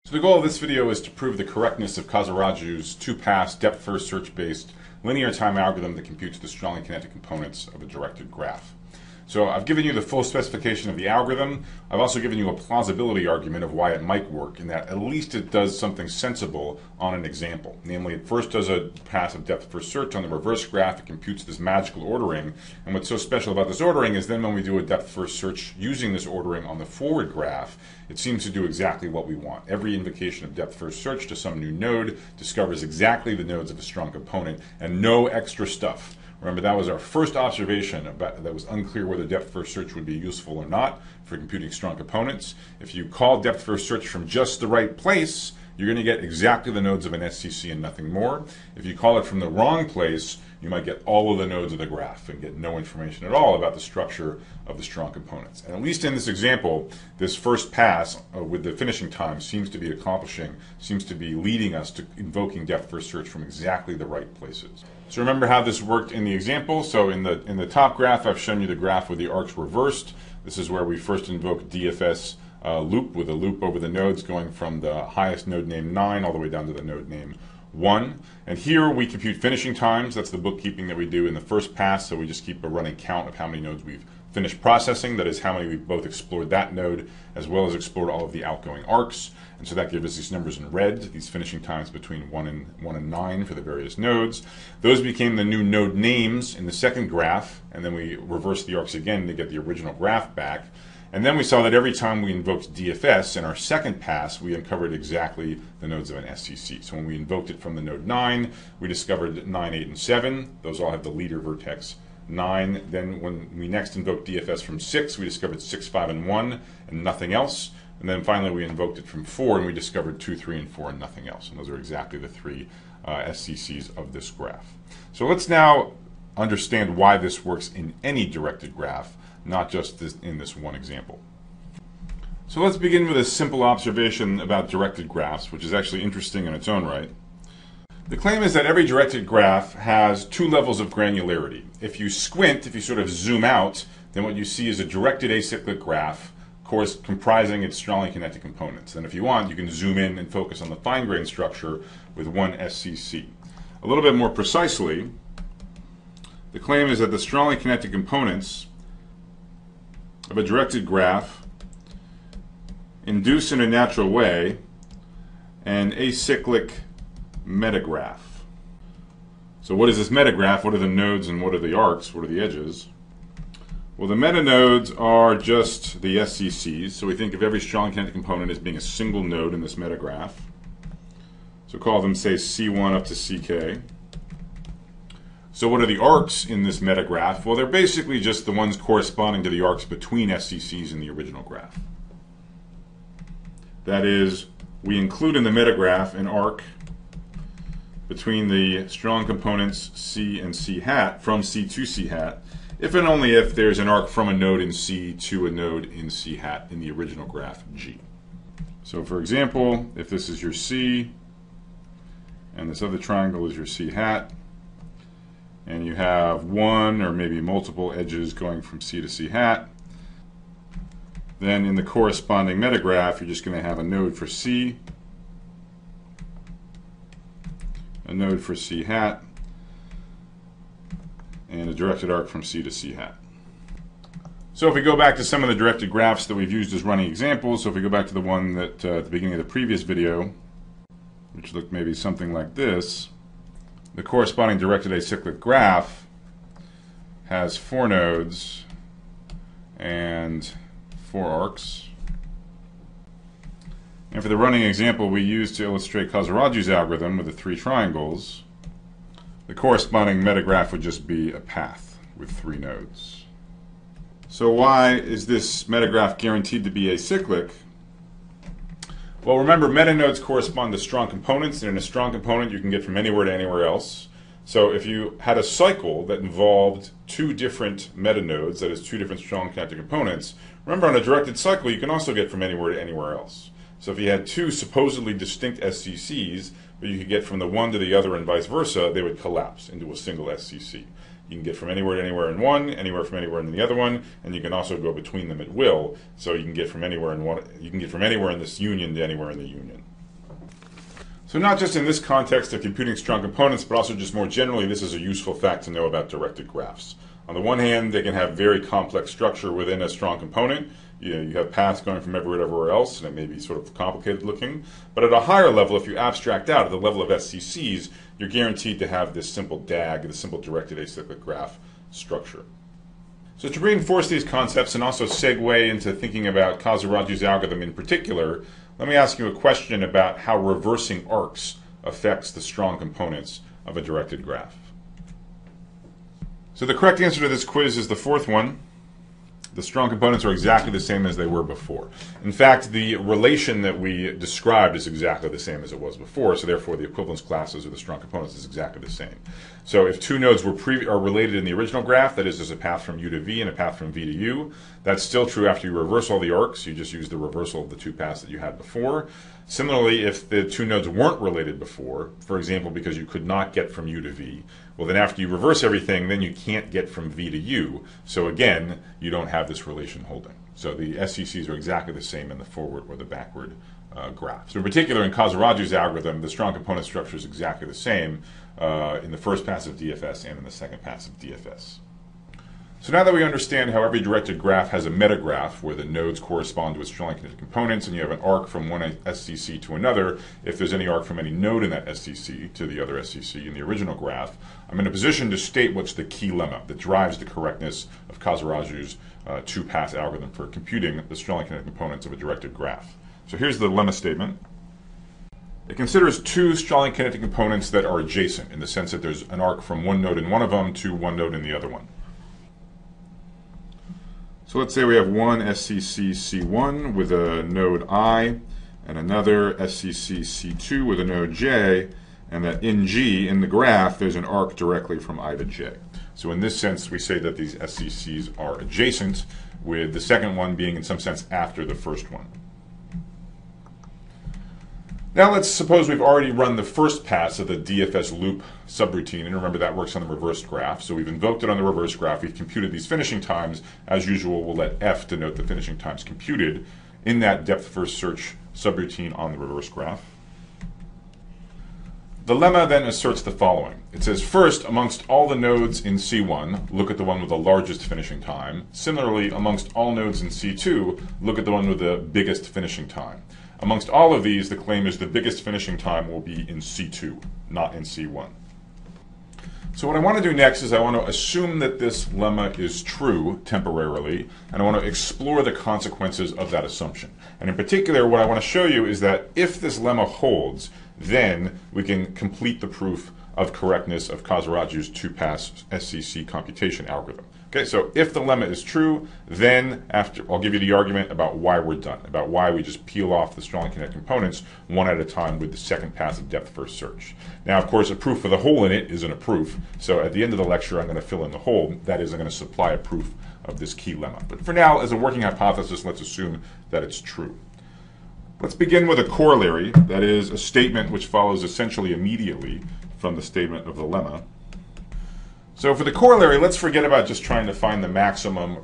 So the goal of this video is to prove the correctness of Casaraju's two-pass depth-first search-based linear time algorithm that computes the strongly connected components of a directed graph. So I've given you the full specification of the algorithm. I've also given you a plausibility argument of why it might work, in that at least it does something sensible on an example. Namely, it first does a pass of depth-first search on the reverse graph. It computes this magical ordering. And what's so special about this ordering is then when we do a depth-first search using this ordering on the forward graph, it seems to do exactly what we want. Every invocation of depth-first search to some new node discovers exactly the nodes of a strong component and no extra stuff. Remember, that was our first observation about that was unclear whether depth-first search would be useful or not for computing strong components. If you call depth-first search from just the right place, you're going to get exactly the nodes of an SCC and nothing more. If you call it from the wrong place, you might get all of the nodes of the graph and get no information at all about the structure of the strong components. And at least in this example, this first pass with the finishing time seems to be leading us to invoking depth-first search from exactly the right places. So remember how this worked in the example. So in the top graph, I've shown you the graph with the arcs reversed. This is where we first invoke DFS loop with a loop over the nodes going from the highest node name 9 all the way down to the node name 1. And here we compute finishing times. That's the bookkeeping that we do in the first pass. So we just keep a running count of how many nodes we've finished processing. That is how many we've both explored that node as well as explored all of the outgoing arcs. And so that gives us these numbers in red, these finishing times between 1 and 9 for the various nodes. Those became the new node names in the second graph, and then we reversed the arcs again to get the original graph back. And then we saw that every time we invoked DFS in our second pass, we uncovered exactly the nodes of an SCC. So when we invoked it from the node 9, we discovered 9, 8, and 7. Those all have the leader vertex 9. Then when we next invoked DFS from 6, we discovered 6, 5, and 1, and nothing else. And then finally we invoked it from 4, and we discovered 2, 3, and 4, and nothing else. And those are exactly the three SCCs of this graph. So let's now understand why this works in any directed graph, not just in this one example. So let's begin with a simple observation about directed graphs, which is actually interesting in its own right. The claim is that every directed graph has two levels of granularity. If you squint, if you sort of zoom out, then what you see is a directed acyclic graph, of course, comprising its strongly connected components. And if you want, you can zoom in and focus on the fine-grained structure with one SCC. A little bit more precisely, the claim is that the strongly connected components of a directed graph induce in a natural way an acyclic metagraph. So what is this metagraph? What are the nodes and what are the arcs? What are the edges? Well, the metanodes are just the SCCs. So we think of every strongly connected component as being a single node in this metagraph. So call them, say, C1 up to CK. So what are the arcs in this metagraph? Well, they're basically just the ones corresponding to the arcs between SCCs in the original graph. That is, we include in the metagraph an arc between the strong components C and C hat, from C to C hat, if and only if there's an arc from a node in C to a node in C hat in the original graph G. So for example, if this is your C and this other triangle is your C hat, and you have one or maybe multiple edges going from C to C hat, then in the corresponding metagraph, you're just going to have a node for C, a node for C hat, and a directed arc from C to C hat. So if we go back to some of the directed graphs that we've used as running examples, so if we go back to the one that at the beginning of the previous video, which looked maybe something like this, the corresponding directed acyclic graph has 4 nodes and 4 arcs. And for the running example we used to illustrate Casaraju's algorithm with the 3 triangles, the corresponding metagraph would just be a path with 3 nodes. So why is this metagraph guaranteed to be acyclic? Well, remember, metanodes correspond to strong components, and in a strong component you can get from anywhere to anywhere else. So if you had a cycle that involved 2 different metanodes, that is 2 different strong connected components, remember on a directed cycle you can also get from anywhere to anywhere else. So if you had 2 supposedly distinct SCCs, but you could get from the one to the other and vice versa, they would collapse into a single SCC. You can get from anywhere to anywhere in one, anywhere from anywhere in the other one, and you can also go between them at will. So you can get from anywhere in one, you can get from anywhere in this union to anywhere in the union. So not just in this context of computing strong components, but also just more generally, this is a useful fact to know about directed graphs. On the one hand, they can have very complex structure within a strong component. You have paths going from everywhere to everywhere else, and it may be sort of complicated looking. But at a higher level, if you abstract out at the level of SCCs, you're guaranteed to have this simple DAG, the simple directed acyclic graph structure. So to reinforce these concepts and also segue into thinking about Kazaraju's algorithm in particular, let me ask you a question about how reversing arcs affects the strong components of a directed graph. So the correct answer to this quiz is the fourth one. The strong components are exactly the same as they were before. In fact, the relation that we described is exactly the same as it was before, so therefore the equivalence classes of the strong components is exactly the same. So if two nodes are related in the original graph, that is, there's a path from U to V and a path from V to U, that's still true after you reverse all the arcs. You just use the reversal of the two paths that you had before. Similarly, if the two nodes weren't related before, for example, because you could not get from U to V, well then after you reverse everything, then you can't get from V to U. So again, you don't have this relation holding. So the SCCs are exactly the same in the forward or the backward graph. So in particular, in Kazaraju's algorithm, the strong component structure is exactly the same in the first pass of DFS and in the second pass of DFS. So now that we understand how every directed graph has a metagraph where the nodes correspond to its strongly connected components and you have an arc from one SCC to another, if there's any arc from any node in that SCC to the other SCC in the original graph, I'm in a position to state what's the key lemma that drives the correctness of Kazaraju's two-pass algorithm for computing the strongly connected components of a directed graph. So here's the lemma statement. It considers two strongly connected components that are adjacent in the sense that there's an arc from one node in one of them to one node in the other one. So let's say we have one SCC C1 with a node I and another SCC C2 with a node J, and that in G, in the graph, there's an arc directly from I to J. So in this sense, we say that these SCCs are adjacent, with the second one being in some sense after the first one. Now let's suppose we've already run the first pass of the DFS loop subroutine, and remember that works on the reversed graph. So we've invoked it on the reverse graph, we've computed these finishing times. As usual, we'll let F denote the finishing times computed in that depth first search subroutine on the reverse graph. The lemma then asserts the following. It says, first, amongst all the nodes in C1, look at the one with the largest finishing time. Similarly, amongst all nodes in C2, look at the one with the biggest finishing time. Amongst all of these, the claim is the biggest finishing time will be in C2, not in C1. So what I want to do next is I want to assume that this lemma is true temporarily, and I want to explore the consequences of that assumption. And in particular, what I want to show you is that if this lemma holds, then we can complete the proof of correctness of Kazaraju's two-pass SCC computation algorithm. Okay, so if the lemma is true, then I'll give you the argument about why we're done, about why we just peel off the strongly connected components one at a time with the second pass of depth first search. Now, of course, a proof for the hole in it isn't a proof, so at the end of the lecture, I'm going to fill in the hole. That is, I'm going to supply a proof of this key lemma. But for now, as a working hypothesis, let's assume that it's true. Let's begin with a corollary, that is, a statement which follows essentially immediately from the statement of the lemma. So for the corollary, let's forget about just trying to find the maximum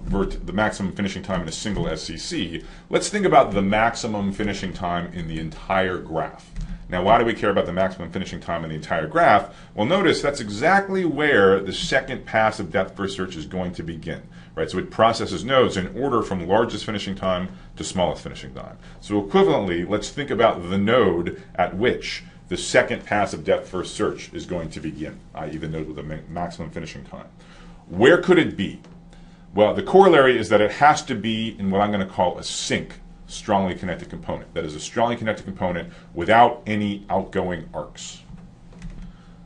finishing time in a single SCC. Let's think about the maximum finishing time in the entire graph. Now, why do we care about the maximum finishing time in the entire graph? Well, notice that's exactly where the second pass of depth first search is going to begin. Right? So it processes nodes in order from largest finishing time to smallest finishing time. So equivalently, let's think about the node at which the second pass of depth first search is going to begin, i.e. the node with the maximum finishing time. Where could it be? Well, the corollary is that it has to be in what I'm going to call a sinc, strongly connected component. That is a strongly connected component without any outgoing arcs.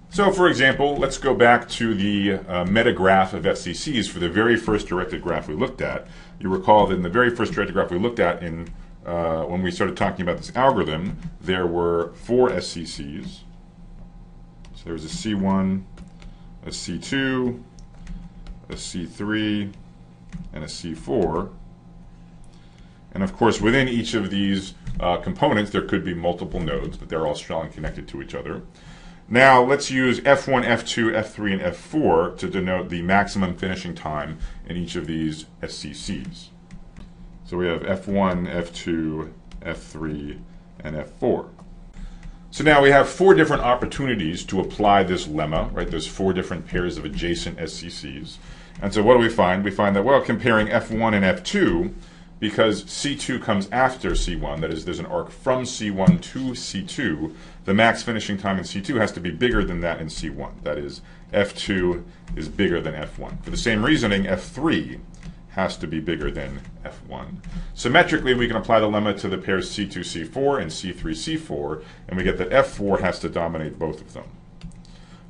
So for example, let's go back to the metagraph of SCCs for the very first directed graph we looked at. You recall that in the very first directed graph we looked at when we started talking about this algorithm, there were 4 SCCs. So there was a C1, a C2, a C3, and a C4. And of course, within each of these components, there could be multiple nodes, but they're all strongly connected to each other. Now, let's use F1, F2, F3, and F4 to denote the maximum finishing time in each of these SCCs. So we have F1, F2, F3, and F4. So now we have 4 different opportunities to apply this lemma, right? There's 4 different pairs of adjacent SCCs. And so what do we find? We find that, well, comparing F1 and F2, because C2 comes after C1, that is, there's an arc from C1 to C2, the max finishing time in C2 has to be bigger than that in C1. That is, F2 is bigger than F1. For the same reasoning, F3 has to be bigger than F1. Symmetrically, we can apply the lemma to the pairs C2, C4 and C3, C4, and we get that F4 has to dominate both of them.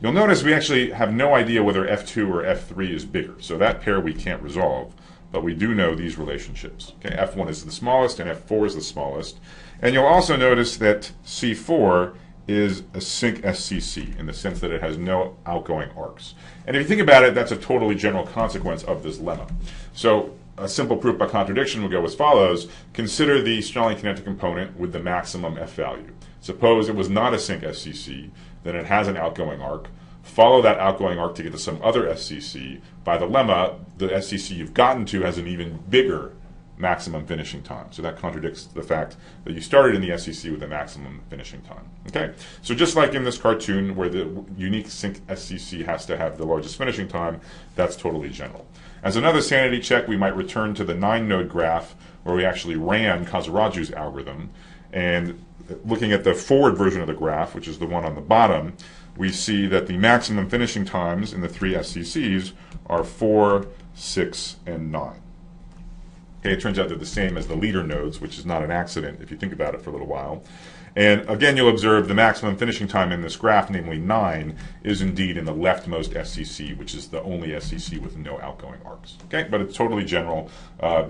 You'll notice we actually have no idea whether F2 or F3 is bigger, so that pair we can't resolve, but we do know these relationships. Okay, F1 is the smallest and F4 is the smallest. And you'll also notice that C4 is a sinc SCC in the sense that it has no outgoing arcs. And if you think about it, that's a totally general consequence of this lemma. So a simple proof by contradiction will go as follows. Consider the strongly kinetic component with the maximum F value. Suppose it was not a sinc SCC, then it has an outgoing arc. Follow that outgoing arc to get to some other SCC. By the lemma, the SCC you've gotten to has an even bigger maximum finishing time. So that contradicts the fact that you started in the SCC with a maximum finishing time. Okay, so just like in this cartoon where the unique sinc SCC has to have the largest finishing time, that's totally general. As another sanity check, we might return to the 9-node graph where we actually ran Kasaraju's algorithm, and looking at the forward version of the graph, which is the one on the bottom, we see that the maximum finishing times in the 3 SCCs are 4, 6, and 9. Okay, it turns out they're the same as the leader nodes, which is not an accident if you think about it for a little while. And again, you'll observe the maximum finishing time in this graph, namely 9, is indeed in the leftmost SCC, which is the only SCC with no outgoing arcs. Okay, but it's totally general.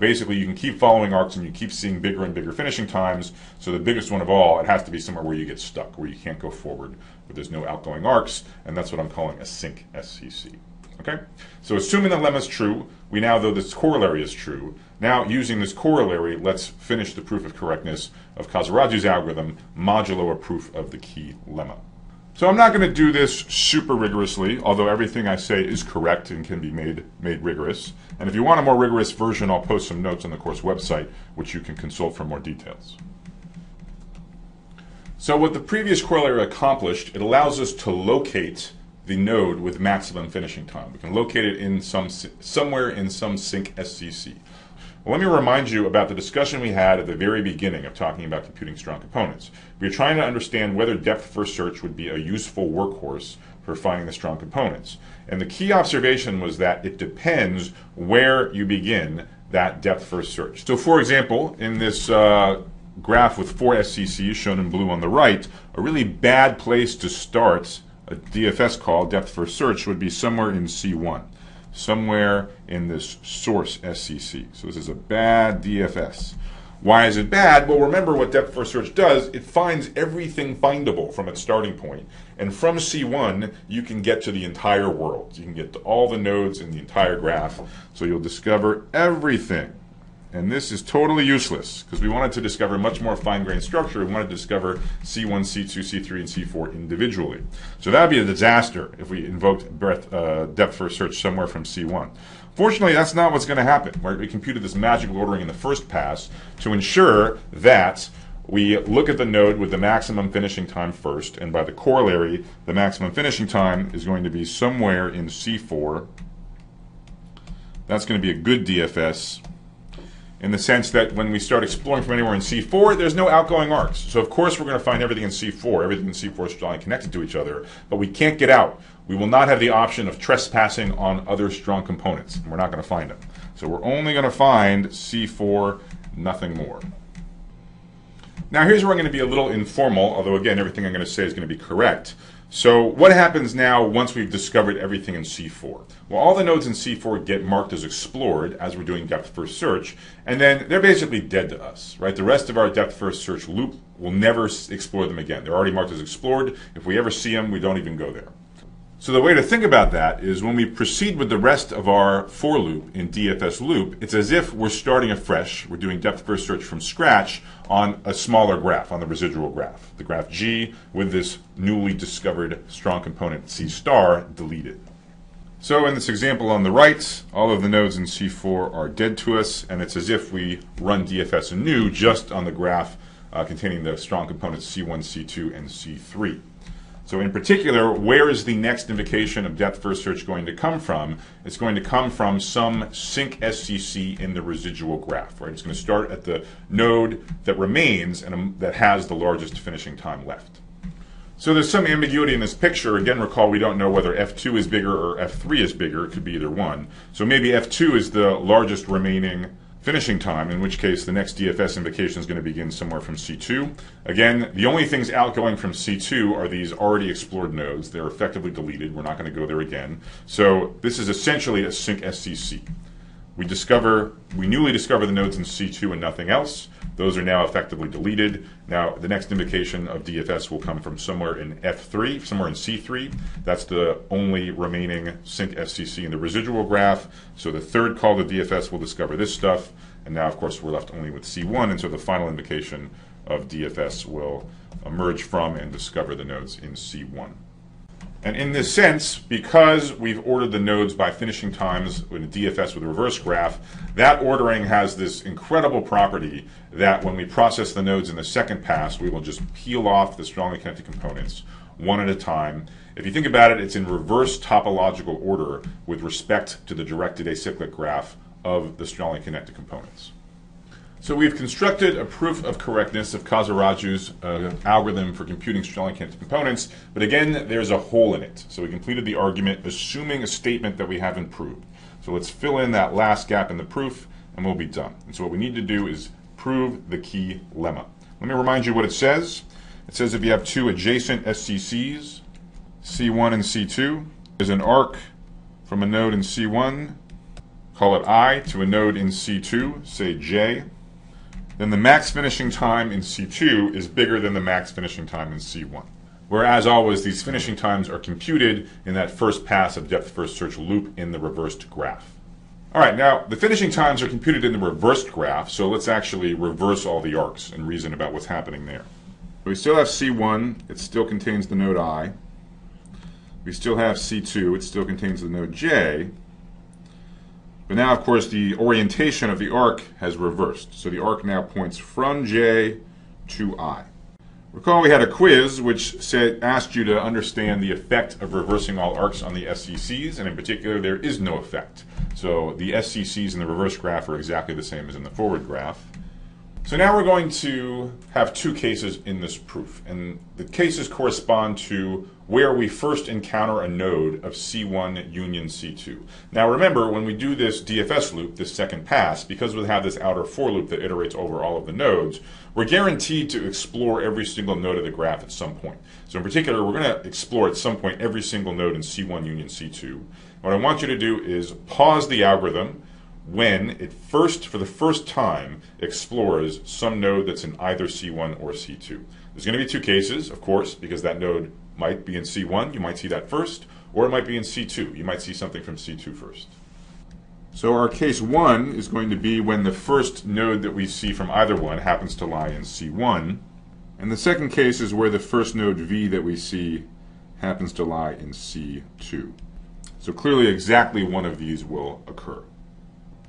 Basically, you can keep following arcs and you keep seeing bigger and bigger finishing times. So the biggest one of all, it has to be somewhere where you get stuck, where you can't go forward, where there's no outgoing arcs, and that's what I'm calling a sinc SCC. Okay, so assuming the lemma is true, we now know this corollary is true. Now, using this corollary, let's finish the proof of correctness of Kasaraju's algorithm modulo a proof of the key lemma. So I'm not going to do this super rigorously, although everything I say is correct and can be made rigorous. And if you want a more rigorous version, I'll post some notes on the course website, which you can consult for more details. So what the previous corollary accomplished, it allows us to locate the node with maximum finishing time. We can locate it in somewhere in some sinc SCC. Well, let me remind you about the discussion we had at the very beginning of talking about computing strong components. We were trying to understand whether depth-first search would be a useful workhorse for finding the strong components. And the key observation was that it depends where you begin that depth-first search. So for example, in this graph with 4 SCCs shown in blue on the right, a really bad place to start a DFS call, depth-first search, would be somewhere in C1. Somewhere in this source SCC. So this is a bad DFS. Why is it bad? Well, remember what depth-first search does. It finds everything findable from its starting point. And from C1, you can get to the entire world. You can get to all the nodes in the entire graph. So you'll discover everything. And this is totally useless because we wanted to discover much more fine-grained structure. We wanted to discover C1, C2, C3, and C4 individually. So that would be a disaster if we invoked depth-first search somewhere from C1. Fortunately, that's not what's going to happen. We computed this magical ordering in the first pass to ensure that we look at the node with the maximum finishing time first, and by the corollary, the maximum finishing time is going to be somewhere in C4. That's going to be a good DFS, in the sense that when we start exploring from anywhere in C4, there's no outgoing arcs. So of course we're going to find everything in C4. Everything in C4 is strongly connected to each other, but we can't get out. We will not have the option of trespassing on other strong components, and we're not going to find them. So we're only going to find C4, nothing more. Now here's where I'm going to be a little informal, although again everything I'm going to say is going to be correct. So what happens now once we've discovered everything in C4? Well, all the nodes in C4 get marked as explored as we're doing depth-first search, and then they're basically dead to us, right? The rest of our depth-first search loop will never explore them again. They're already marked as explored. If we ever see them, we don't even go there. So the way to think about that is when we proceed with the rest of our for loop in DFS loop, it's as if we're starting afresh. We're doing depth-first search from scratch on a smaller graph, on the residual graph. The graph G with this newly discovered strong component C star deleted. So in this example on the right, all of the nodes in C4 are dead to us, and it's as if we run DFS anew just on the graph containing the strong components C1, C2, and C3. So in particular, where is the next invocation of depth first search going to come from? It's going to come from some sync SCC in the residual graph, right? It's going to start at the node that remains and that has the largest finishing time left. So there's some ambiguity in this picture. Again, recall we don't know whether F2 is bigger or F3 is bigger. It could be either one. So maybe F2 is the largest remaining finishing time, in which case the next DFS invocation is going to begin somewhere from C2. Again, the only things outgoing from C2 are these already explored nodes. They're effectively deleted. We're not going to go there again. So this is essentially a sync SCC. We newly discover the nodes in C2 and nothing else. Those are now effectively deleted. Now the next invocation of DFS will come from somewhere in F3, somewhere in C3. That's the only remaining sync SCC in the residual graph. So the third call to DFS will discover this stuff. And now, of course, we're left only with C1. And so the final invocation of DFS will emerge from and discover the nodes in C1. And in this sense, because we've ordered the nodes by finishing times in a DFS with a reverse graph, that ordering has this incredible property that when we process the nodes in the second pass, we will just peel off the strongly connected components one at a time. If you think about it, it's in reverse topological order with respect to the directed acyclic graph of the strongly connected components. So we've constructed a proof of correctness of Casaraju's algorithm for computing strongly connected components, but again, there's a hole in it. So we completed the argument assuming a statement that we haven't proved. So let's fill in that last gap in the proof, and we'll be done. And so what we need to do is prove the key lemma. Let me remind you what it says. It says if you have two adjacent SCCs, C1 and C2, there's an arc from a node in C1, call it I, to a node in C2, say J, then the max finishing time in C2 is bigger than the max finishing time in C1. Whereas always, these finishing times are computed in that first pass of depth first search loop in the reversed graph. All right, now the finishing times are computed in the reversed graph, so let's actually reverse all the arcs and reason about what's happening there. We still have C1, it still contains the node I. We still have C2, it still contains the node J. But now, of course, the orientation of the arc has reversed. So the arc now points from J to I. Recall we had a quiz which asked you to understand the effect of reversing all arcs on the SCCs, and in particular, there is no effect. So the SCCs in the reverse graph are exactly the same as in the forward graph. So now we're going to have two cases in this proof, and the cases correspond to where we first encounter a node of C1 union C2. Now remember, when we do this DFS loop, this second pass, because we have this outer for loop that iterates over all of the nodes, we're guaranteed to explore every single node of the graph at some point. So in particular, we're going to explore at some point every single node in C1 union C2. What I want you to do is pause the algorithm when it first, for the first time, explores some node that's in either C1 or C2. There's going to be two cases, of course, because that node might be in C1, you might see that first, or it might be in C2. You might see something from C2 first. So our case 1 is going to be when the first node that we see from either one happens to lie in C1, and the second case is where the first node V that we see happens to lie in C2. So clearly exactly one of these will occur.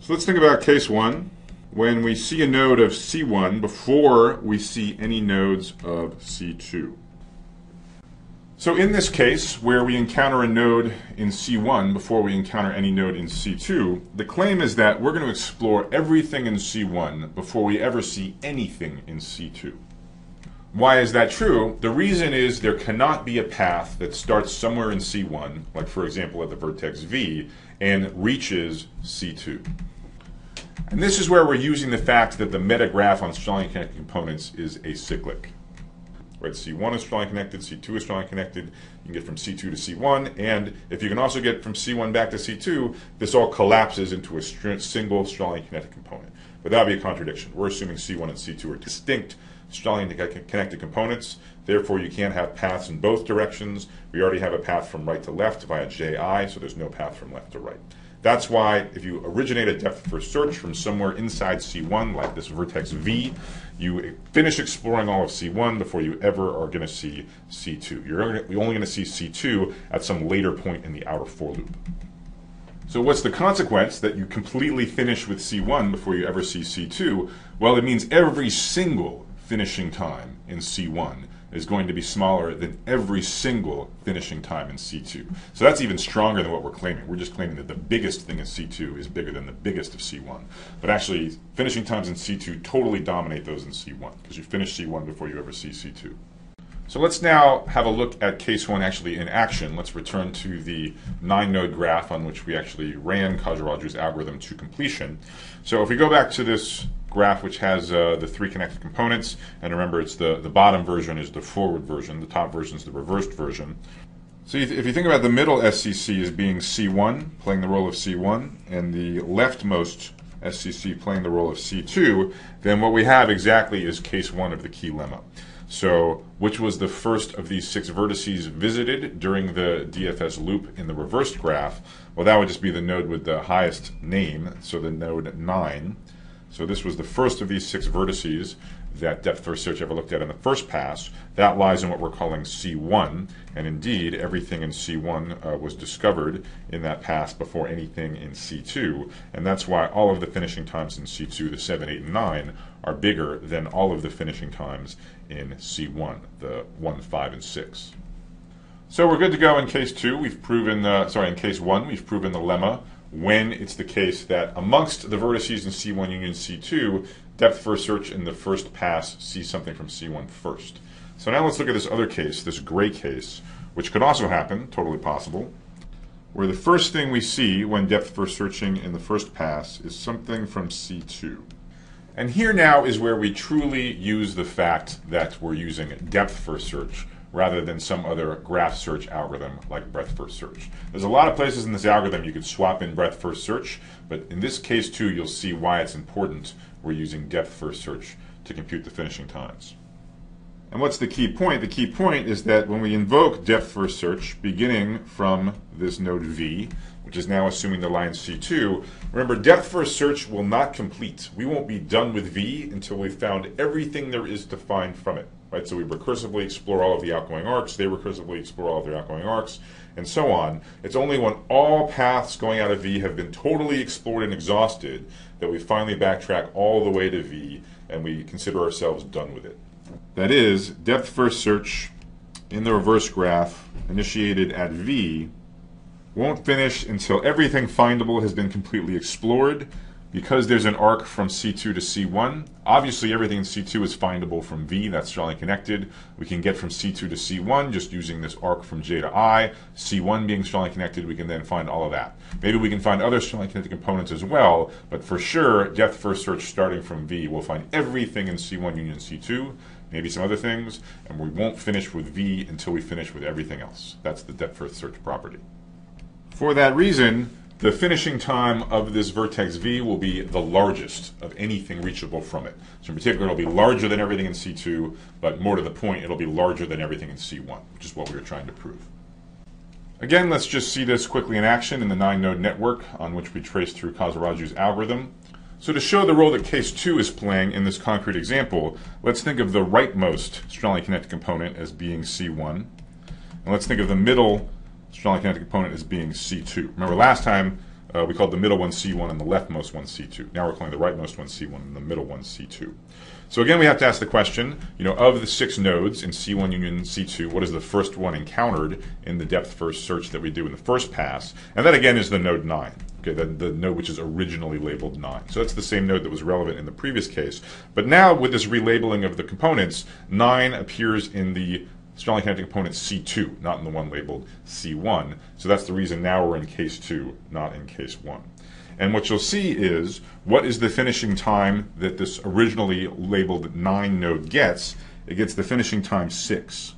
So let's think about case 1, when we see a node of C1 before we see any nodes of C2. So in this case, where we encounter a node in C1 before we encounter any node in C2, the claim is that we're going to explore everything in C1 before we ever see anything in C2. Why is that true? The reason is there cannot be a path that starts somewhere in C1, like for example at the vertex V, and reaches C2. And this is where we're using the fact that the metagraph on strongly connected components is acyclic. Right, C1 is strongly connected, C2 is strongly connected. You can get from C2 to C1, and if you can also get from C1 back to C2, this all collapses into a single strongly connected component. But that would be a contradiction. We're assuming C1 and C2 are distinct strongly connected components. Therefore, you can't have paths in both directions. We already have a path from right to left via Ji, so there's no path from left to right. That's why if you originate a depth first search from somewhere inside C1, like this vertex V, you finish exploring all of C1 before you ever are going to see C2. You're only going to see C2 at some later point in the outer for loop. So what's the consequence that you completely finish with C1 before you ever see C2? Well, it means every single finishing time in C1 is going to be smaller than every single finishing time in C2. So that's even stronger than what we're claiming. We're just claiming that the biggest thing in C2 is bigger than the biggest of C1. But actually, finishing times in C2 totally dominate those in C1, because you finish C1 before you ever see C2. So let's now have a look at case 1 actually in action. Let's return to the 9-node graph on which we actually ran Khazir-Raju's algorithm to completion. So if we go back to this graph which has the 3 connected components, and remember it's the bottom version is the forward version, the top version is the reversed version. So if you think about the middle SCC as being C1, playing the role of C1, and the leftmost SCC playing the role of C2, then what we have exactly is case 1 of the key lemma. So, which was the first of these 6 vertices visited during the DFS loop in the reversed graph? Well, that would just be the node with the highest name, so the node 9. So this was the first of these 6 vertices that depth first search ever looked at in the first pass. That lies in what we're calling C1, and indeed everything in C1 was discovered in that pass before anything in C2, and that's why all of the finishing times in C2, the 7, 8, and 9, are bigger than all of the finishing times in C1, the 1, 5, and 6. So we're good to go in case 2. We've proven, in case 1, we've proven the lemma when it's the case that amongst the vertices in C1 union C2, depth first search in the first pass sees something from C1 first. So now let's look at this other case, this gray case, which could also happen, totally possible, where the first thing we see when depth first searching in the first pass is something from C2. And here now is where we truly use the fact that we're using depth first search rather than some other graph search algorithm like breadth first search. There's a lot of places in this algorithm you could swap in breadth first search, but in this case too you'll see why it's important we're using depth first search to compute the finishing times. And what's the key point? The key point is that when we invoke depth first search beginning from this node V, which is now assuming the line C2, remember depth first search will not complete. We won't be done with V until we've found everything there is to find from it. Right? So we recursively explore all of the outgoing arcs, they recursively explore all of their outgoing arcs, and so on. It's only when all paths going out of V have been totally explored and exhausted that we finally backtrack all the way to V and we consider ourselves done with it. That is, depth first search in the reverse graph initiated at V won't finish until everything findable has been completely explored. Because there's an arc from C2 to C1, obviously everything in C2 is findable from V, that's strongly connected. We can get from C2 to C1 just using this arc from J to I. C1 being strongly connected, we can then find all of that. Maybe we can find other strongly connected components as well, but for sure, depth first search starting from V will find everything in C1 union C2, maybe some other things, and we won't finish with V until we finish with everything else. That's the depth first search property. For that reason, the finishing time of this vertex V will be the largest of anything reachable from it. So in particular, it'll be larger than everything in C2, but more to the point, it'll be larger than everything in C1, which is what we were trying to prove. Again, let's just see this quickly in action in the 9-node network on which we trace through Khazir-Raju's algorithm. So to show the role that case 2 is playing in this concrete example, let's think of the rightmost strongly connected component as being C1, and let's think of the middle strongly connected component as being C2. Remember last time we called the middle one C1 and the leftmost one C2. Now we're calling the rightmost one C1 and the middle one C2. So again, we have to ask the question, of the 6 nodes in C1 union C2, what is the first one encountered in the depth first search that we do in the first pass? And that again is the node 9. Okay, the node which is originally labeled 9. So that's the same node that was relevant in the previous case. But now with this relabeling of the components, 9 appears in the strongly connected component C2, not in the one labeled C1. So that's the reason now we're in case 2, not in case 1. And what you'll see is, what is the finishing time that this originally labeled 9 node gets? It gets the finishing time 6.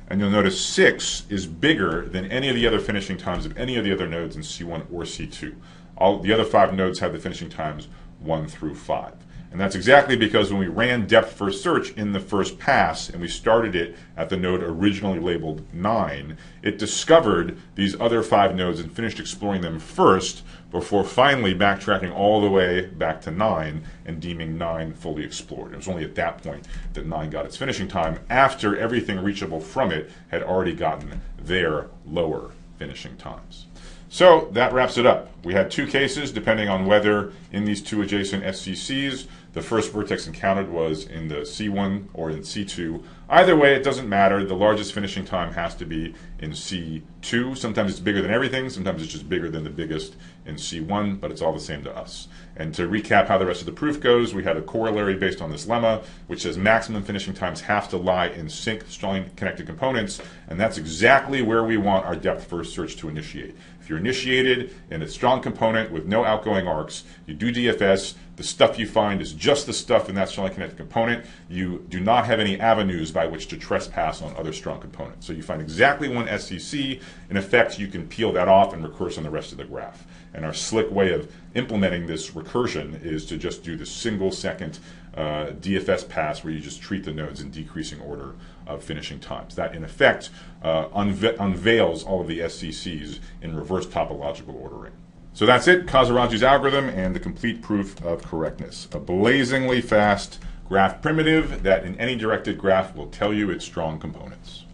And you'll notice 6 is bigger than any of the other finishing times of any of the other nodes in C1 or C2. All the other 5 nodes have the finishing times 1 through 5. And that's exactly because when we ran depth first search in the first pass and we started it at the node originally labeled 9, it discovered these other 5 nodes and finished exploring them first before finally backtracking all the way back to 9 and deeming 9 fully explored. It was only at that point that 9 got its finishing time, after everything reachable from it had already gotten their lower finishing times. So that wraps it up. We had 2 cases depending on whether in these 2 adjacent SCCs the first vertex encountered was in the C1 or in C2. Either way, it doesn't matter. The largest finishing time has to be in C2. Sometimes it's bigger than everything. Sometimes it's just bigger than the biggest in C1, but it's all the same to us. And to recap how the rest of the proof goes, we had a corollary based on this lemma, which says maximum finishing times have to lie in sync strongly connected components, and that's exactly where we want our depth first search to initiate. If you're initiated in a strong component with no outgoing arcs, you do DFS, the stuff you find is just the stuff in that strongly connected component. You do not have any avenues by which to trespass on other strong components. So you find exactly one SCC. In effect, you can peel that off and recurse on the rest of the graph. And our slick way of implementing this recursion is to just do the single second DFS pass where you just treat the nodes in decreasing order of finishing times. That, in effect, unveils all of the SCCs in reverse topological ordering. So that's it, Casaragi's algorithm and the complete proof of correctness. A blazingly fast graph primitive that in any directed graph will tell you its strong components.